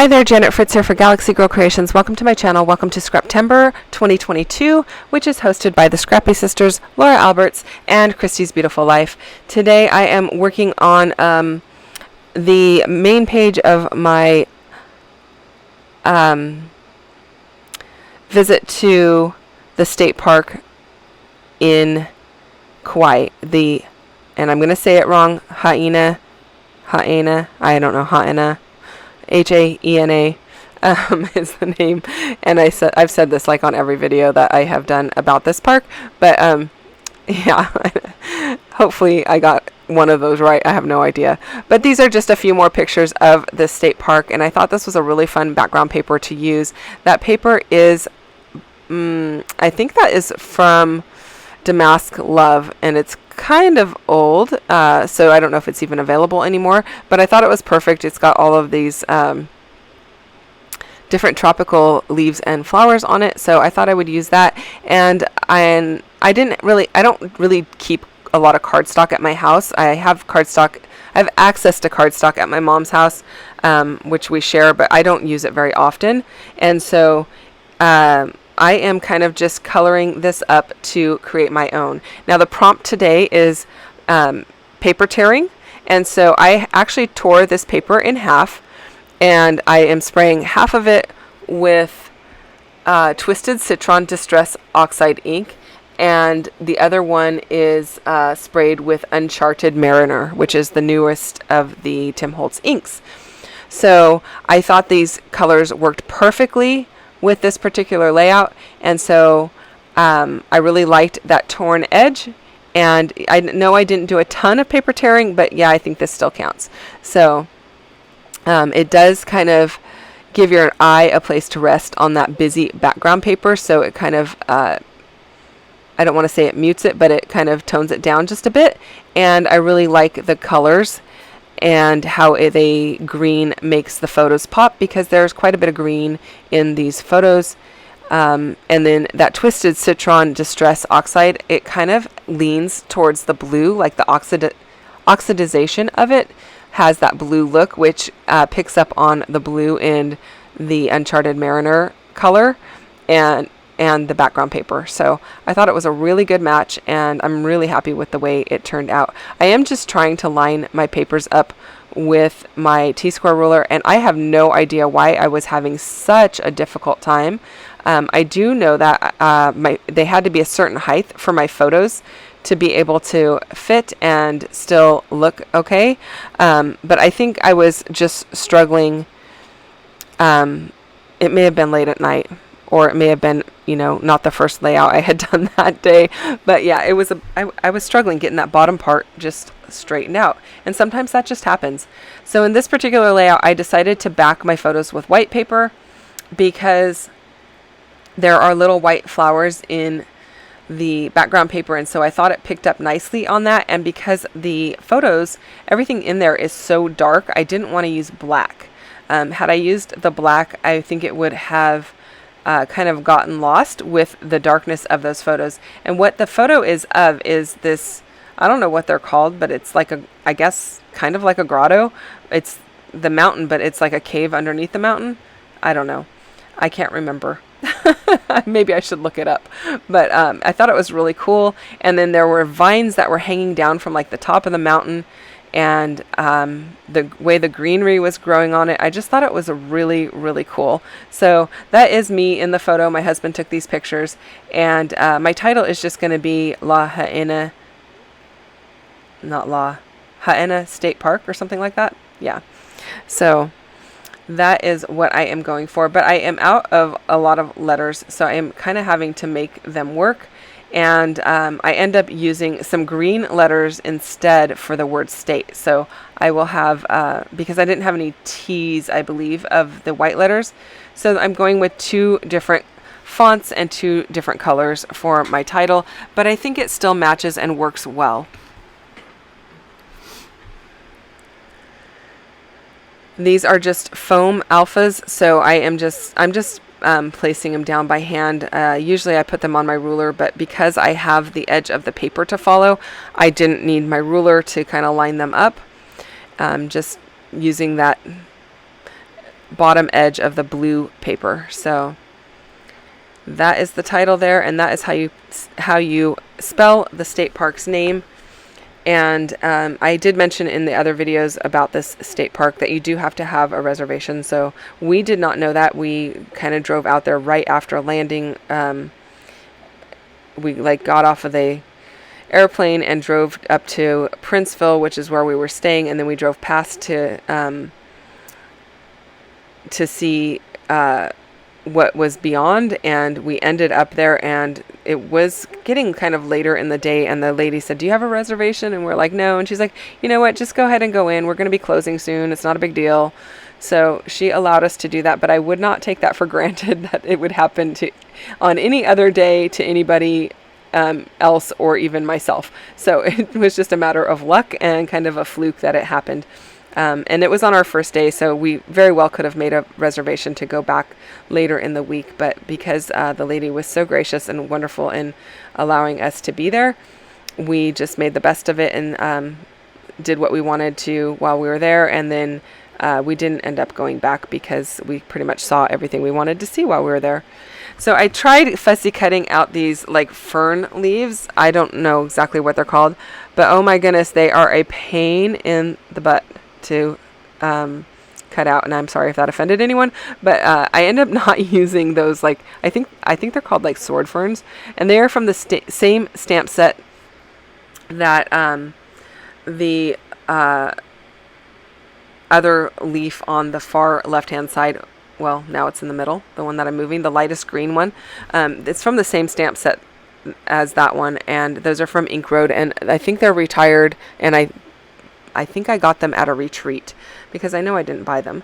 Hi there, Janet Fritz here for Galaxy Girl Creations. Welcome to my channel. Welcome to Scraptember 2022, which is hosted by the Scrappy Sisters, Laura Alberts, and Christy's Beautiful Life. Today I am working on the main page of my visit to the state park in Kauai. And I'm going to say it wrong, Haena, I don't know, Haena. Haena is the name, and I've said this like on every video that I have done about this park, but yeah, hopefully I got one of those right. I have no idea, but these are just a few more pictures of the state park, and I thought this was a really fun background paper to use. That paper is I think that is from Damask Love, and it's kind of old, so I don't know if it's even available anymore, but I thought it was perfect. It's got all of these different tropical leaves and flowers on it, so I thought I would use that. And I don't really keep a lot of cardstock at my house. I have access to cardstock at my mom's house, which we share, but I don't use it very often, and so I am kind of just coloring this up to create my own. Now the prompt today is paper tearing, and so I actually tore this paper in half, and I am spraying half of it with Twisted Citron Distress Oxide ink, and the other one is sprayed with Uncharted Mariner, which is the newest of the Tim Holtz inks. So I thought these colors worked perfectly with this particular layout, and so I really liked that torn edge, and I know I didn't do a ton of paper tearing, but yeah, I think this still counts. So it does kind of give your eye a place to rest on that busy background paper, so it kind of I don't want to say it mutes it, but it kind of tones it down just a bit, and I really like the colors and how the green makes the photos pop, because there's quite a bit of green in these photos. And then that Twisted Citron Distress Oxide, it kind of leans towards the blue, like the oxidization of it has that blue look, which picks up on the blue in the Uncharted Mariner color and the background paper. So I thought it was a really good match, and I'm really happy with the way it turned out. I am just trying to line my papers up with my T-square ruler, and I have no idea why I was having such a difficult time. I do know that they had to be a certain height for my photos to be able to fit and still look okay. But I think I was just struggling. It may have been late at night, or it may have been, not the first layout I had done that day. But yeah, I was struggling getting that bottom part just straightened out. And sometimes that just happens. So in this particular layout, I decided to back my photos with white paper, because there are little white flowers in the background paper, and so I thought it picked up nicely on that. And because the photos, everything in there is so dark, I didn't want to use black. Had I used the black, I think it would have kind of gotten lost with the darkness of those photos. And what the photo is of is this, I don't know what they're called, but it's like I guess kind of like a grotto. It's the mountain, but it's like a cave underneath the mountain. I don't know. I can't remember. Maybe I should look it up. But I thought it was really cool. And then there were vines that were hanging down from like the top of the mountain, and the way the greenery was growing on it, I just thought it was really, really cool. So that is me in the photo. My husband took these pictures, and my title is just going to be Haena State Park or something like that. Yeah. So that is what I am going for, but I am out of a lot of letters, so I am kind of having to make them work. And I end up using some green letters instead for the word state. So I will have, because I didn't have any T's, I believe, of the white letters. So I'm going with 2 different fonts and 2 different colors for my title, but I think it still matches and works well. These are just foam alphas, so I'm just placing them down by hand. Usually I put them on my ruler, but because I have the edge of the paper to follow, I didn't need my ruler to kind of line them up. Just using that bottom edge of the blue paper. So that is the title there, and that is how you spell the state park's name. And I did mention in the other videos about this state park that you do have to have a reservation. So we did not know that. We kind of drove out there right after landing. We got off of the airplane and drove up to Princeville, which is where we were staying, and then we drove past to see what was beyond, and we ended up there, and it was getting kind of later in the day, and the lady said, "Do you have a reservation?" And we're like, "No." And she's like, "You know what, just go ahead and go in. We're going to be closing soon. It's not a big deal." So she allowed us to do that, but I would not take that for granted that it would happen on any other day to anybody else or even myself. So it was just a matter of luck and kind of a fluke that it happened. And it was on our first day, so we very well could have made a reservation to go back later in the week. But because the lady was so gracious and wonderful in allowing us to be there, we just made the best of it and did what we wanted to while we were there. And then we didn't end up going back because we pretty much saw everything we wanted to see while we were there. So I tried fussy cutting out these fern leaves. I don't know exactly what they're called, but oh my goodness, they are a pain in the butt to cut out, and I'm sorry if that offended anyone, but I end up not using those. I think they're called sword ferns, and they are from the same stamp set that the other leaf on the far left hand side, well, now it's in the middle, the one that I'm moving, the lightest green one, it's from the same stamp set as that one, and those are from Ink Road, and I think they're retired, and I think I got them at a retreat because I know I didn't buy them.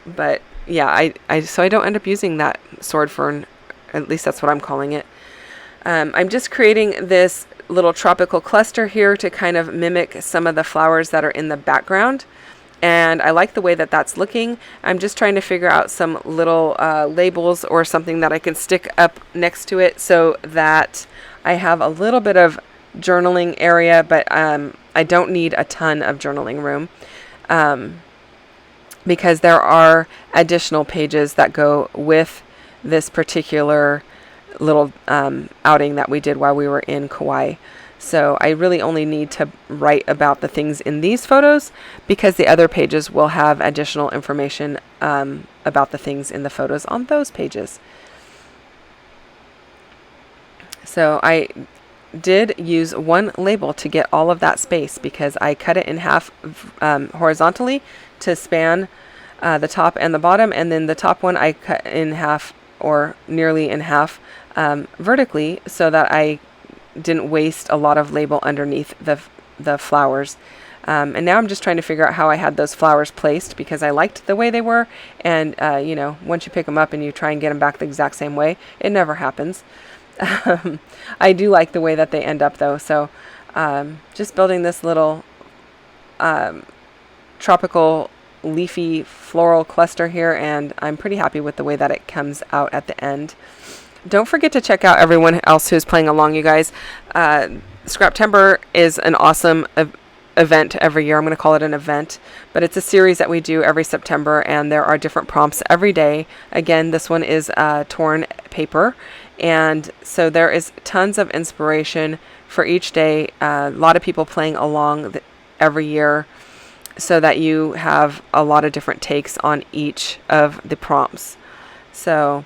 But yeah, so I don't end up using that sword fern. At least that's what I'm calling it. I'm just creating this little tropical cluster here to kind of mimic some of the flowers that are in the background. And I like the way that that's looking. I'm just trying to figure out some little labels or something that I can stick up next to it so that I have a little bit of journaling area, but I don't need a ton of journaling room because there are additional pages that go with this particular little outing that we did while we were in Kauai. So I really only need to write about the things in these photos because the other pages will have additional information about the things in the photos on those pages. So I did use one label to get all of that space because I cut it in half horizontally to span the top and the bottom, and then the top one I cut in half or nearly in half vertically so that I didn't waste a lot of label underneath the flowers. And now I'm just trying to figure out how I had those flowers placed because I liked the way they were, and once you pick them up and you try and get them back the exact same way, it never happens. I do like the way that they end up though, so just building this little tropical leafy floral cluster here, and I'm pretty happy with the way that it comes out at the end. Don't forget to check out everyone else who's playing along, you guys. Scraptember is an awesome event every year. I'm going to call it an event, but it's a series that we do every September, and there are different prompts every day. Again, this one is torn paper, and so there is tons of inspiration for each day. A lot of people playing along every year so that you have a lot of different takes on each of the prompts. So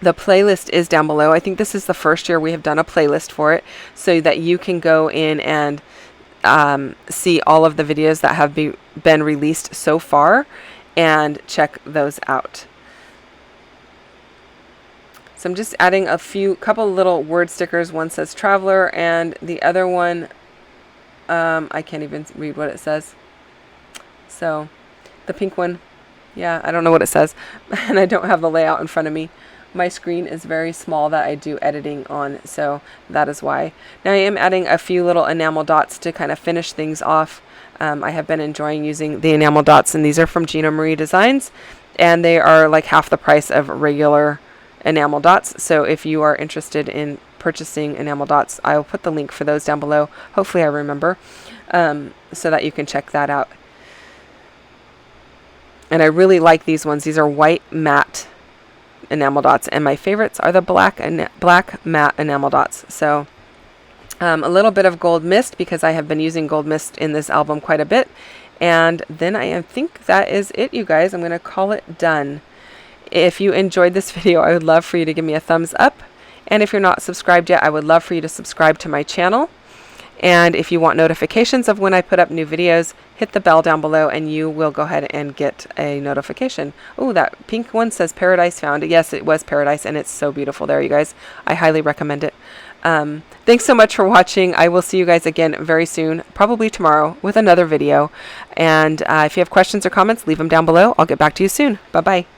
the playlist is down below. I think this is the first year we have done a playlist for it so that you can go in and see all of the videos that have been released so far and check those out. So I'm just adding a couple little word stickers. One says traveler and the other one, I can't even read what it says. So the pink one, yeah, I don't know what it says and I don't have the layout in front of me. My screen is very small that I do editing on, so that is why. Now I am adding a few little enamel dots to kind of finish things off. I have been enjoying using the enamel dots, and these are from Gina Marie Designs, and they are like half the price of regular enamel dots. So if you are interested in purchasing enamel dots, I will put the link for those down below. Hopefully I remember, so that you can check that out. And I really like these ones. These are white matte enamel dots, and my favorites are the black matte enamel dots. So a little bit of gold mist, because I have been using gold mist in this album quite a bit. And then I think that is it, you guys. I'm going to call it done. If you enjoyed this video, I would love for you to give me a thumbs up. And if you're not subscribed yet, I would love for you to subscribe to my channel. And if you want notifications of when I put up new videos, hit the bell down below and you will go ahead and get a notification. Oh, that pink one says Paradise Found. Yes, it was Paradise, and it's so beautiful there, you guys. I highly recommend it. Thanks so much for watching. I will see you guys again very soon, probably tomorrow, with another video. And if you have questions or comments, leave them down below. I'll get back to you soon. Bye-bye.